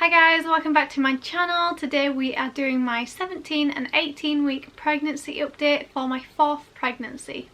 Hi guys, welcome back to my channel. Today we are doing my 17 and 18 week pregnancy update for my 4th pregnancy.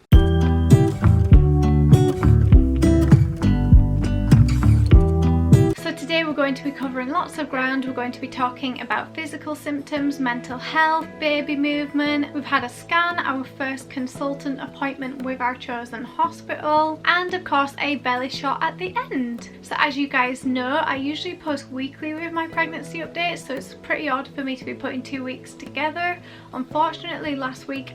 So today we're going to be covering lots of ground. We're going to be talking about physical symptoms, mental health, baby movement. We've had a scan, our first consultant appointment with our chosen hospital, and of course a belly shot at the end. So as you guys know, I usually post weekly with my pregnancy updates, so it's pretty odd for me to be putting 2 weeks together. Unfortunately last week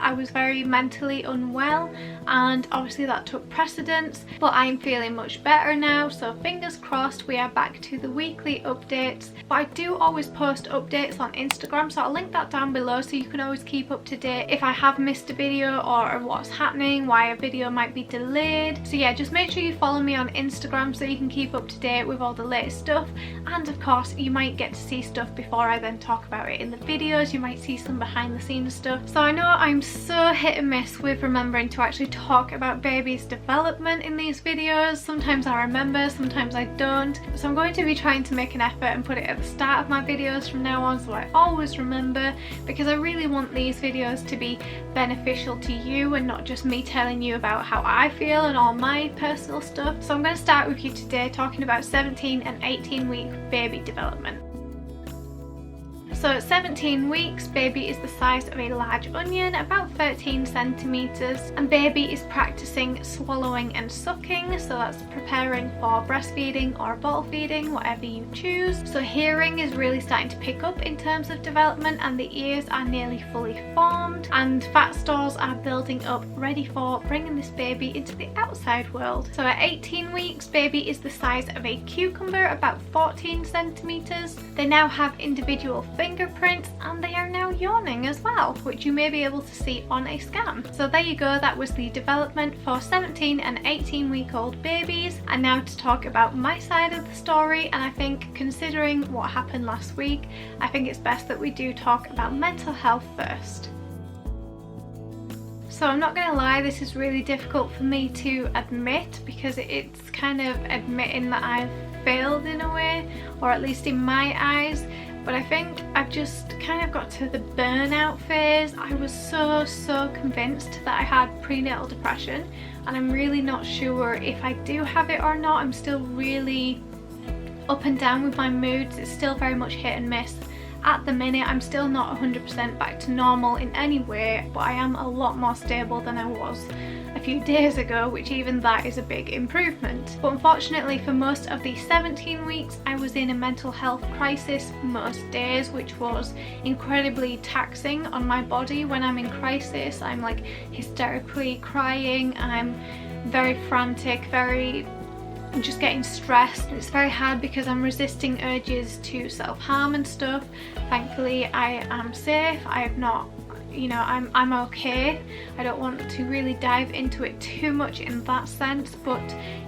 I was very mentally unwell, and obviously that took precedence, but I'm feeling much better now, so fingers crossed we are back to the weekly updates. But I do always post updates on Instagram, so I'll link that down below so you can always keep up to date if I have missed a video or what's happening, why a video might be delayed. So yeah, just make sure you follow me on Instagram so you can keep up to date with all the latest stuff, and of course you might get to see stuff before I then talk about it in the videos. You might see some behind the scenes stuff. So I know I'm so hit and miss with remembering to actually talk about baby's development in these videos. Sometimes I remember, sometimes I don't. So I'm going to be trying to make an effort and put it at the start of my videos from now on so I always remember, because I really want these videos to be beneficial to you and not just me telling you about how I feel and all my personal stuff. So I'm going to start with you today talking about 17 and 18 week baby development. So at 17 weeks, baby is the size of a large onion, about 13 centimeters, and baby is practicing swallowing and sucking, so that's preparing for breastfeeding or bottle feeding, whatever you choose. So hearing is really starting to pick up in terms of development, and the ears are nearly fully formed, and fat stores are building up, ready for bringing this baby into the outside world. So at 18 weeks, baby is the size of a cucumber, about 14 centimeters. They now have individual fingerprints, and they are now yawning as well, which you may be able to see on a scan. So there you go, that was the development for 17 and 18 week old babies. And now to talk about my side of the story, and I think considering what happened last week, I think it's best that we do talk about mental health first. So I'm not gonna lie, this is really difficult for me to admit, because it's kind of admitting that I've failed in a way, or at least in my eyes. But I think I've just kind of got to the burnout phase. I was so convinced that I had prenatal depression, and I'm really not sure if I do have it or not. I'm still really up and down with my moods. It's still very much hit and miss. At the minute, I'm still not 100% back to normal in any way, but I am a lot more stable than I was a few days ago, which even that is a big improvement. But unfortunately for most of the 17 weeks, I was in a mental health crisis most days, which was incredibly taxing on my body. When I'm in crisis, I'm like hysterically crying, I'm very frantic, I'm just getting stressed. It's very hard because I'm resisting urges to self-harm and stuff. Thankfully I am safe. I have not, you know, I'm okay. I don't want to really dive into it too much in that sense, but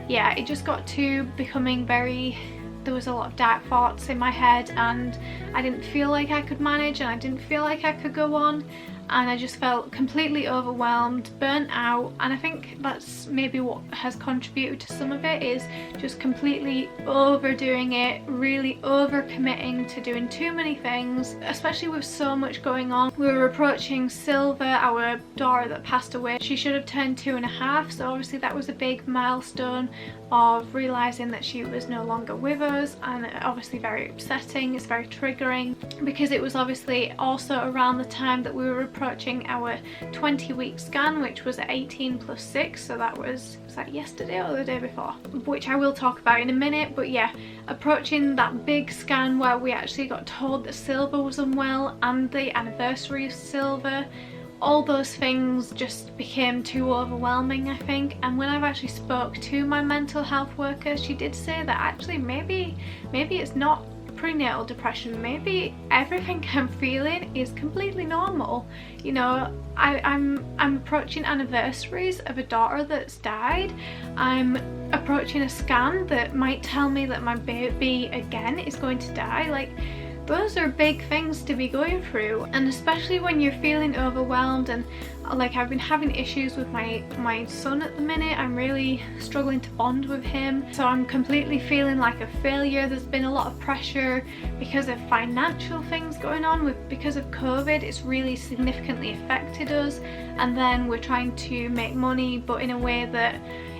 yeah, it just got to becoming there was a lot of dark thoughts in my head, and I didn't feel like I could manage, and I didn't feel like I could go on, and I just felt completely overwhelmed, burnt out. And I think that's maybe what has contributed to some of it, is just completely overdoing it, really overcommitting to doing too many things, especially with so much going on. We were approaching Silver, our daughter that passed away. She should have turned 2.5, so obviously that was a big milestone of realising that she was no longer with us, and obviously very upsetting. It's very triggering, because it was obviously also around the time that we were approaching our 20-week scan, which was at 18 plus 6, so that was that yesterday or the day before, which I will talk about in a minute. But yeah, approaching that big scan where we actually got told that Silver was unwell, and the anniversary of Silver, all those things just became too overwhelming, I think. And when I've actually spoke to my mental health worker, she did say that actually maybe it's not prenatal depression, maybe everything I'm feeling is completely normal. You know, I'm approaching anniversaries of a daughter that's died. I'm approaching a scan that might tell me that my baby again is going to die. Like, those are big things to be going through, and especially when you're feeling overwhelmed. And like, I've been having issues with my son at the minute. I'm really struggling to bond with him, so I'm completely feeling like a failure. There's been a lot of pressure because of financial things going on because of COVID. It's really significantly affected us, and then we're trying to make money, but in a way that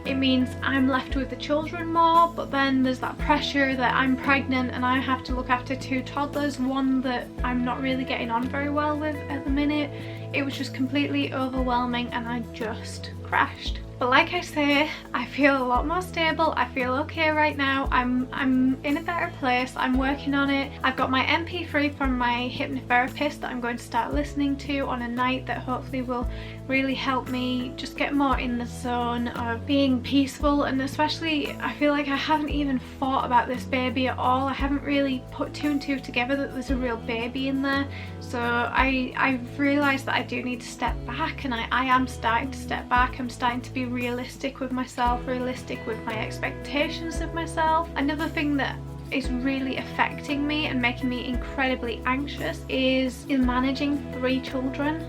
it means I'm left with the children more. But then there's that pressure that I'm pregnant and I have to look after 2 toddlers, one that I'm not really getting on very well with at the minute. It was just completely overwhelming and I just crashed. But like I say, I feel a lot more stable. I feel okay right now. I'm in a better place. I'm working on it. I've got my MP3 from my hypnotherapist that I'm going to start listening to on a night, that hopefully will really help me just get more in the zone of being peaceful. And especially, I feel like I haven't even thought about this baby at all. I haven't really put 2 and 2 together that there's a real baby in there. So I've realised that I do need to step back, and I am starting to step back. I'm starting to be realistic with myself, realistic with my expectations of myself. Another thing that is really affecting me and making me incredibly anxious is in managing 3 children.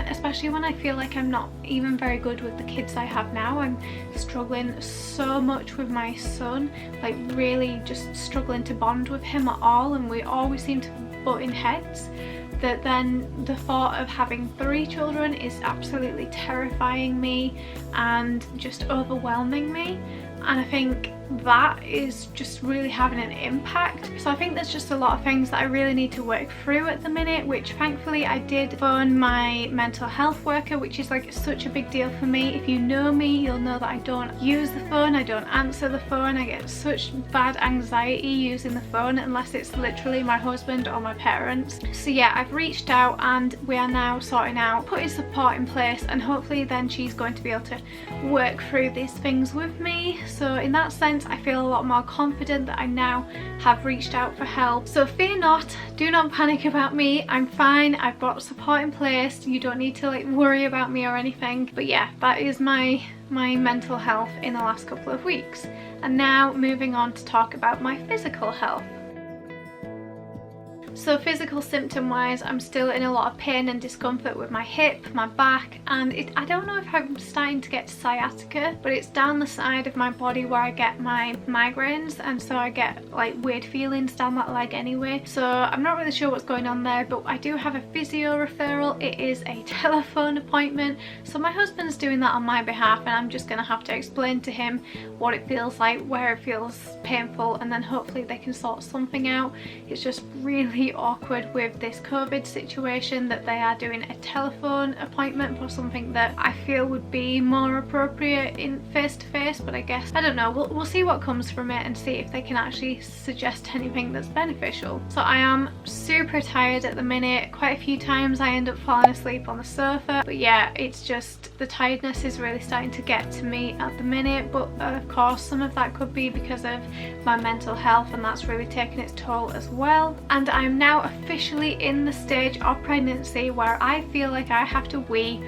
Especially when I feel like I'm not even very good with the kids I have now. I'm struggling so much with my son, like really just struggling to bond with him at all, and we always seem to butt in heads. That then the thought of having 3 children is absolutely terrifying me and just overwhelming me. And I think that is just really having an impact. So I think there's just a lot of things that I really need to work through at the minute, which thankfully I did phone my mental health worker, which is like such a big deal for me. If you know me, you'll know that I don't use the phone, I don't answer the phone. I get such bad anxiety using the phone unless it's literally my husband or my parents. So yeah, I've reached out and we are now sorting out putting support in place, and hopefully then she's going to be able to work through these things with me. So in that sense, I feel a lot more confident that I now have reached out for help. So fear not, do not panic about me. I'm fine. I've got support in place. You don't need to like worry about me or anything. But yeah, that is my mental health in the last couple of weeks. And now moving on to talk about my physical health. So physical symptom wise, I'm still in a lot of pain and discomfort with my hip, my back, and I don't know if I'm starting to get sciatica, but it's down the side of my body where I get my migraines, and so I get like weird feelings down that leg anyway. So I'm not really sure what's going on there, but I do have a physio referral. It is a telephone appointment, so my husband's doing that on my behalf, and I'm just going to have to explain to him what it feels like, where it feels painful, and then hopefully they can sort something out. It's just really awkward with this COVID situation that they are doing a telephone appointment for something that I feel would be more appropriate in face-to-face, but I guess, I don't know, we'll see what comes from it and see if they can actually suggest anything that's beneficial. So I am super tired at the minute. Quite a few times I end up falling asleep on the sofa, but yeah, it's just the tiredness is really starting to get to me at the minute. But of course some of that could be because of my mental health, and that's really taken its toll as well. And I'm now officially in the stage of pregnancy where I feel like I have to wee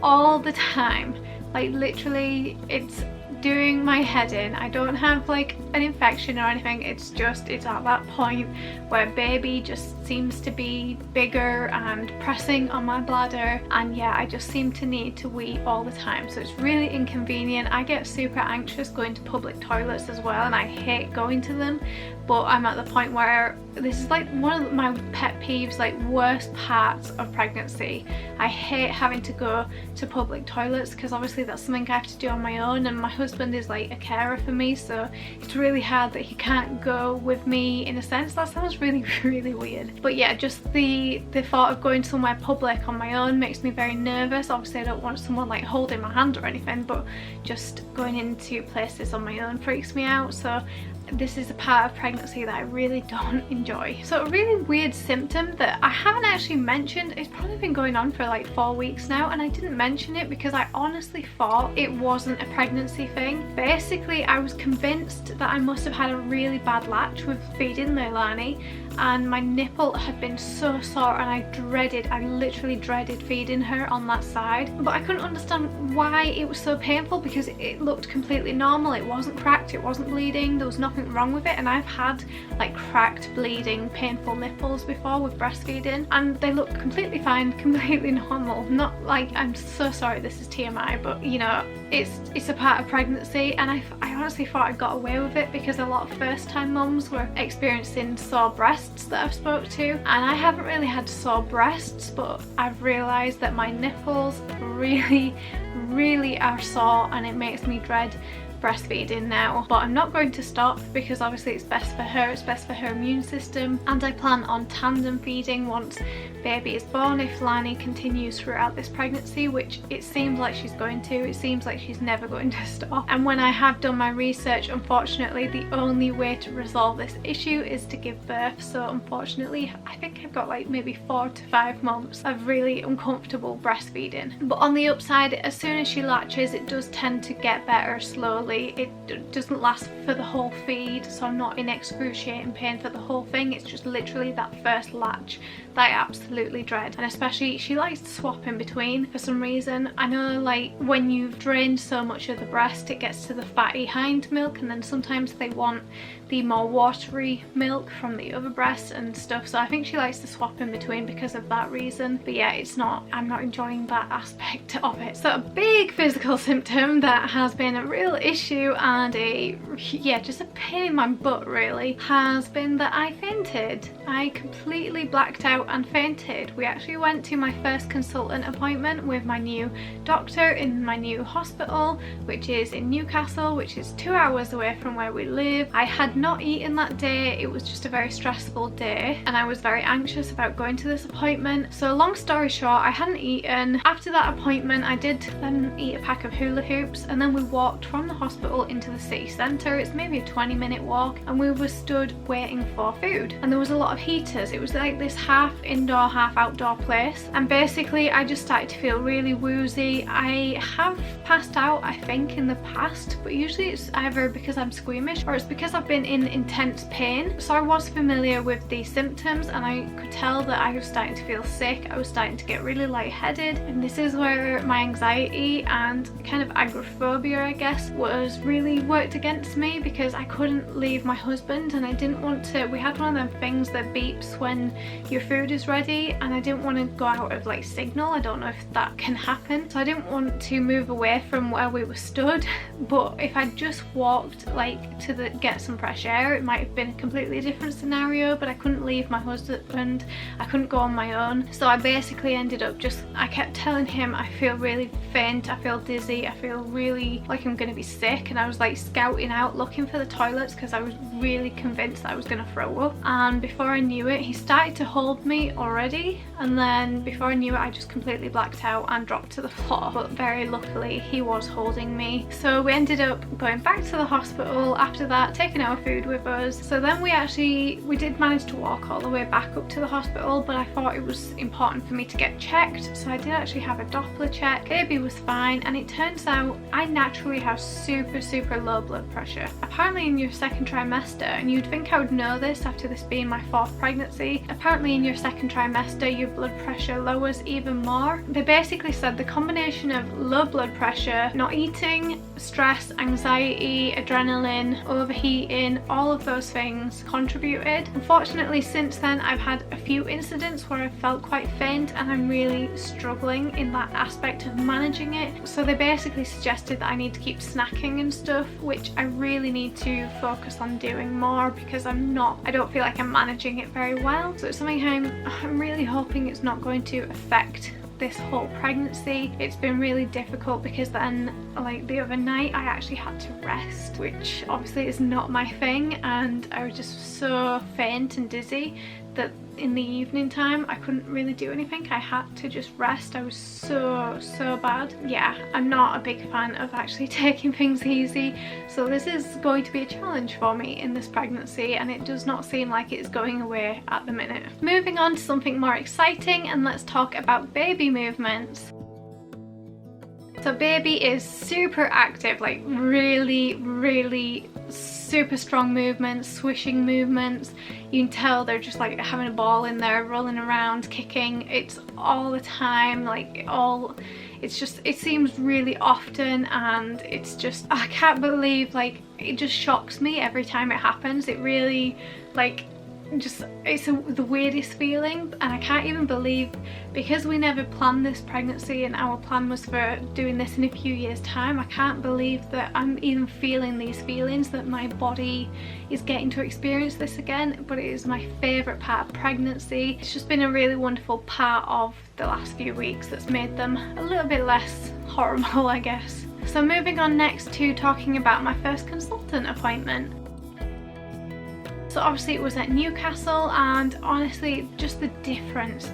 all the time. Like literally, it's doing my head in. I don't have like an infection or anything, it's at that point where baby just seems to be bigger and pressing on my bladder, and yeah, I just seem to need to wee all the time, so it's really inconvenient. I get super anxious going to public toilets as well, and I hate going to them, but I'm at the point where this is like one of my pet peeves, like worst parts of pregnancy. I hate having to go to public toilets because obviously that's something I have to do on my own, and my husband is like a carer for me, so it's really hard that he can't go with me in a sense. That sounds really weird, but yeah, just the thought of going somewhere public on my own makes me very nervous. Obviously I don't want someone like holding my hand or anything, but just going into places on my own freaks me out. So this is a part of pregnancy that I really don't enjoy. So a really weird symptom that I haven't actually mentioned, it's probably been going on for like 4 weeks now, and I didn't mention it because I honestly thought it wasn't a pregnancy thing. Basically, I was convinced that I must have had a really bad latch with feeding Leilani, and my nipple had been so sore, and I literally dreaded feeding her on that side. But I couldn't understand why it was so painful because it looked completely normal. It wasn't cracked, it wasn't bleeding, there was nothing nothing wrong with it, and I've had like cracked, bleeding, painful nipples before with breastfeeding, and they look completely fine, completely normal. Not like, I'm so sorry, this is TMI, but you know, it's a part of pregnancy, and I honestly thought I got away with it because a lot of first time mums were experiencing sore breasts that I've spoke to, and I haven't really had sore breasts, but I've realised that my nipples really are sore, and it makes me dread breastfeeding now. But I'm not going to stop because obviously it's best for her, it's best for her immune system, and I plan on tandem feeding once baby is born if Lani continues throughout this pregnancy, which it seems like she's going to. It seems like she's never going to stop. And when I have done my research, unfortunately the only way to resolve this issue is to give birth. So unfortunately I think I've got like maybe 4 to 5 months of really uncomfortable breastfeeding. But on the upside, as soon as she latches, it does tend to get better slowly. It doesn't last for the whole feed, so I'm not in excruciating pain for the whole thing. It's just literally that first latch that I absolutely dread, and especially she likes to swap in between for some reason. I know like when you've drained so much of the breast, it gets to the fatty hind milk, and then sometimes they want the more watery milk from the other breast and stuff, so I think she likes to swap in between because of that reason. But yeah, I'm not enjoying that aspect of it. So a big physical symptom that has been a real issue and just a pain in my butt really, has been that I fainted. I completely blacked out and fainted. We actually went to my first consultant appointment with my new doctor in my new hospital, which is in Newcastle, which is 2 hours away from where we live. I had not eaten that day. It was just a very stressful day, and I was very anxious about going to this appointment. So long story short, I hadn't eaten. After that appointment, I did then eat a pack of hula hoops, and then we walked from the hospital into the city centre. It's maybe a 20-minute walk, and we were stood waiting for food, and there was a lot of heaters. It was like this half indoor half outdoor place, and basically I just started to feel really woozy. I have passed out I think in the past, but usually it's either because I'm squeamish or it's because I've been in intense pain. So I was familiar with these symptoms, and I could tell that I was starting to feel sick. I was starting to get really lightheaded, and this is where my anxiety and kind of agoraphobia, I guess, was really worked against me, because I couldn't leave my husband, and I didn't want to. We had one of them things that beeps when your food is ready, and I didn't want to go out of like signal. I don't know if that can happen, so I didn't want to move away from where we were stood. But if I just walked like to get some fresh air, it might have been a completely different scenario. But I couldn't leave my husband, I couldn't go on my own, so I basically ended up I kept telling him I feel really faint, I feel dizzy, I feel really like I'm gonna be sick, and I was like scouting out looking for the toilets because I was really convinced that I was gonna throw up. And before I knew it, he started to hold me already, and then before I knew it I just completely blacked out and dropped to the floor. But very luckily he was holding me, so we ended up going back to the hospital after that, taking our food with us. So then we did manage to walk all the way back up to the hospital, but I thought it was important for me to get checked, so I did actually have a Doppler check. Baby was fine, and it turns out I naturally have super low blood pressure. Apparently in your second trimester, and you'd think I would know this after this being my 4th pregnancy, apparently in your second trimester your blood pressure lowers even more. They basically said the combination of low blood pressure, not eating, stress, anxiety, adrenaline, overheating, all of those things contributed. Unfortunately since then I've had a few incidents where I felt quite faint, and I'm really struggling in that aspect of managing it. So they basically suggested that I need to keep snacking and stuff, which I really need to focus on doing more, because I don't feel like I'm managing it very well. So it's something I'm really hoping it's not going to affect this whole pregnancy. It's been really difficult because then like the other night I actually had to rest, which obviously is not my thing, and I was just so faint and dizzy that in the evening time I couldn't really do anything. I had to just rest. I was so bad. Yeah, I'm not a big fan of actually taking things easy, so this is going to be a challenge for me in this pregnancy, and it does not seem like it's going away at the minute. Moving on to something more exciting, and let's talk about baby movements. So baby is super active, like really super strong movements, swishing movements. You can tell they're just like having a ball in there, rolling around, kicking. It's all the time, like it seems really often, and it's just, I can't believe like it just shocks me every time it happens. It really, like, it's the weirdest feeling, and I can't even believe, because we never planned this pregnancy and our plan was for doing this in a few years time, I can't believe that I'm even feeling these feelings, that my body is getting to experience this again. But it is my favourite part of pregnancy. It's just been a really wonderful part of the last few weeks that's made them a little bit less horrible, I guess. So moving on next to talking about my first consultant appointment. So obviously it was at Newcastle, and honestly just the difference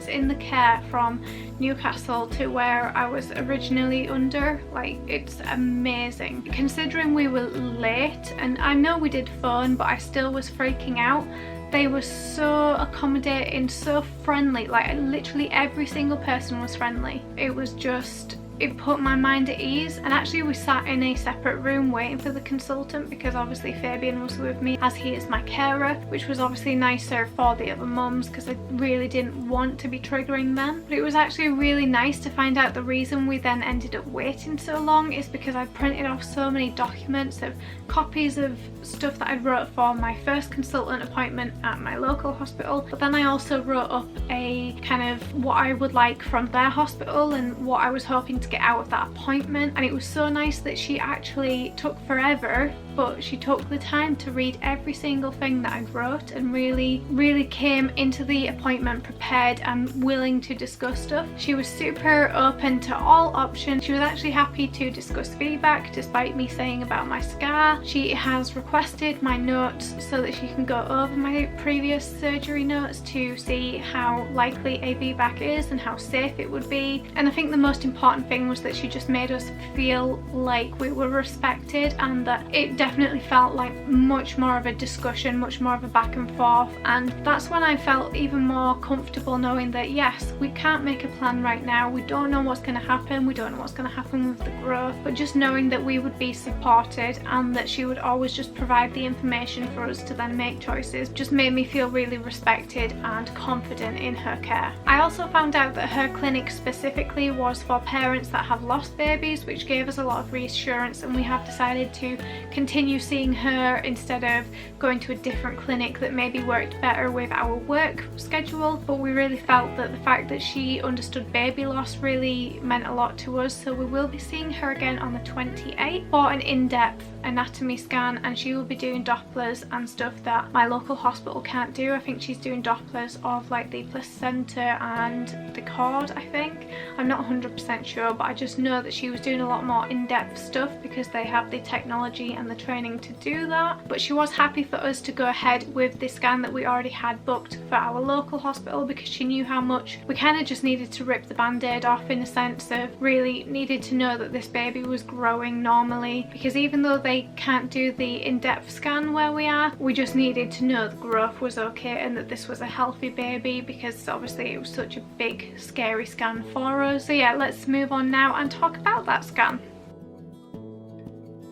in the care from Newcastle to where I was originally under, like, it's amazing. Considering we were late, and I know we did phone, but I still was freaking out. They were so accommodating, so friendly, like literally every single person was friendly. It was just, it put my mind at ease. And actually we sat in a separate room waiting for the consultant, because obviously Fabian was with me as he is my carer, which was obviously nicer for the other mums because I really didn't want to be triggering them. But it was actually really nice to find out the reason we then ended up waiting so long is because I printed off so many documents of copies of stuff that I wrote for my first consultant appointment at my local hospital, but then I also wrote up a kind of what I would like from their hospital and what I was hoping to get out of that appointment. And it was so nice that she actually took forever, but she took the time to read every single thing that I wrote and really came into the appointment prepared and willing to discuss stuff. She was super open to all options. She was actually happy to discuss feedback despite me saying about my scar. She has requested my notes so that she can go over my previous surgery notes to see how likely a VBAC is and how safe it would be. And I think the most important thing was that she just made us feel like we were respected, and that it definitely felt like much more of a discussion, much more of a back and forth. And that's when I felt even more comfortable knowing that yes, we can't make a plan right now, we don't know what's going to happen, we don't know what's going to happen with the growth, but just knowing that we would be supported and that she would always just provide the information for us to then make choices just made me feel really respected and confident in her care. I also found out that her clinic specifically was for parents that have lost babies, which gave us a lot of reassurance, and we have decided to continue seeing her instead of going to a different clinic that maybe worked better with our work schedule. But we really felt that the fact that she understood baby loss really meant a lot to us, so we will be seeing her again on the 28th for an in-depth anatomy scan, and she will be doing Dopplers and stuff that my local hospital can't do. I think she's doing Dopplers of like the placenta and the cord, I think. I'm not 100% sure, but I just know that she was doing a lot more in-depth stuff because they have the technology and the training to do that. But she was happy for us to go ahead with the scan that we already had booked for our local hospital, because she knew how much we kind of just needed to rip the band-aid off, in a sense of really needed to know that this baby was growing normally, because even though they can't do the in-depth scan where we are, we just needed to know the growth was okay and that this was a healthy baby, because obviously it was such a big scary scan for us. So yeah, let's move on now and talk about that scan.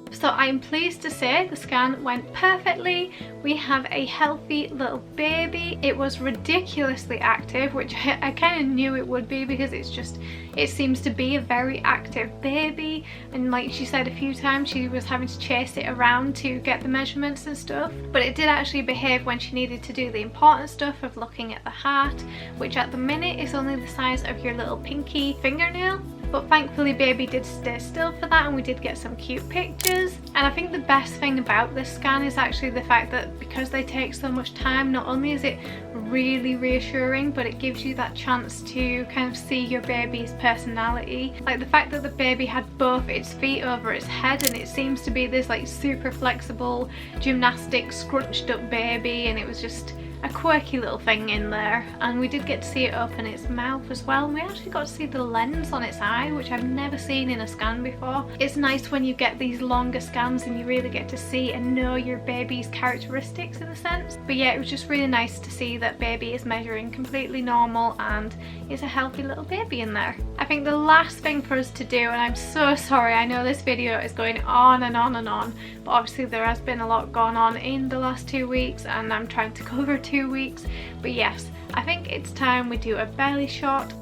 So I'm pleased to say the scan went perfectly. We have a healthy little baby. It was ridiculously active, which I kind of knew it would be, because it seems to be a very active baby. And like she said a few times, she was having to chase it around to get the measurements and stuff. But it did actually behave when she needed to do the important stuff of looking at the heart, which at the minute is only the size of your little pinky fingernail. But thankfully baby did stay still for that, and we did get some cute pictures. And I think the best thing about this scan is actually the fact that because they take so much time, not only is it really reassuring, but it gives you that chance to kind of see your baby's personality. Like the fact that the baby had both its feet over its head, and it seems to be this like super flexible gymnastic scrunched up baby, and it was just a quirky little thing in there. And we did get to see it open its mouth as well, and we actually got to see the lens on its eye, which I've never seen in a scan before. It's nice when you get these longer scans and you really get to see and know your baby's characteristics in a sense. But yeah, it was just really nice to see that baby is measuring completely normal and is a healthy little baby in there. I think the last thing for us to do, and I'm so sorry, I know this video is going on and on and on, but obviously there has been a lot going on in the last 2 weeks and I'm trying to cover 2 weeks. But yes, I think it's time we do a belly shot.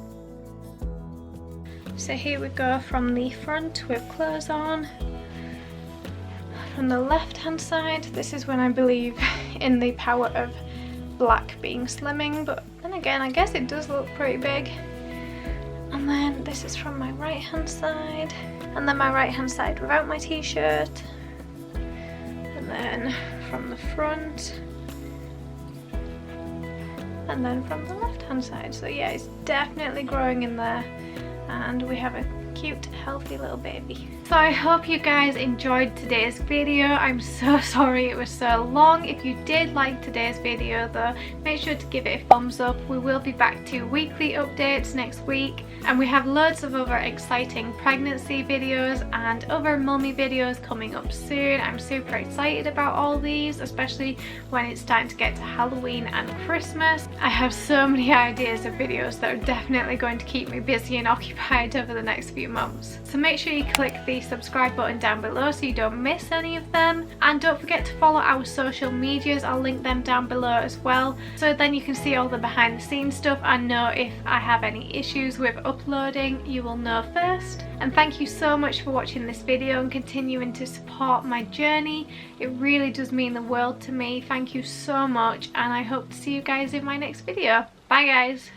So here we go from the front with clothes on. from the left hand side. This is when I believe in the power of black being slimming, but then again I guess it does look pretty big. And then this is from my right hand side, and then my right hand side without my t-shirt, and then from the front, and then from the left hand side. So yeah, it's definitely growing in there, and we have a cute healthy little baby. So I hope you guys enjoyed today's video. I'm so sorry it was so long. If you did like today's video though, make sure to give it a thumbs up. We will be back to weekly updates next week, and we have loads of other exciting pregnancy videos and other mummy videos coming up soon. I'm super excited about all these, especially when it's time to get to Halloween and Christmas. I have so many ideas of videos that are definitely going to keep me busy and occupied over the next few months. So make sure you click the subscribe button down below so you don't miss any of them, and don't forget to follow our social medias. I'll link them down below as well, so then you can see all the behind the scenes stuff and know if I have any issues with uploading. You will know first. And thank you so much for watching this video and continuing to support my journey. It really does mean the world to me. Thank you so much, and I hope to see you guys in my next video. Bye guys.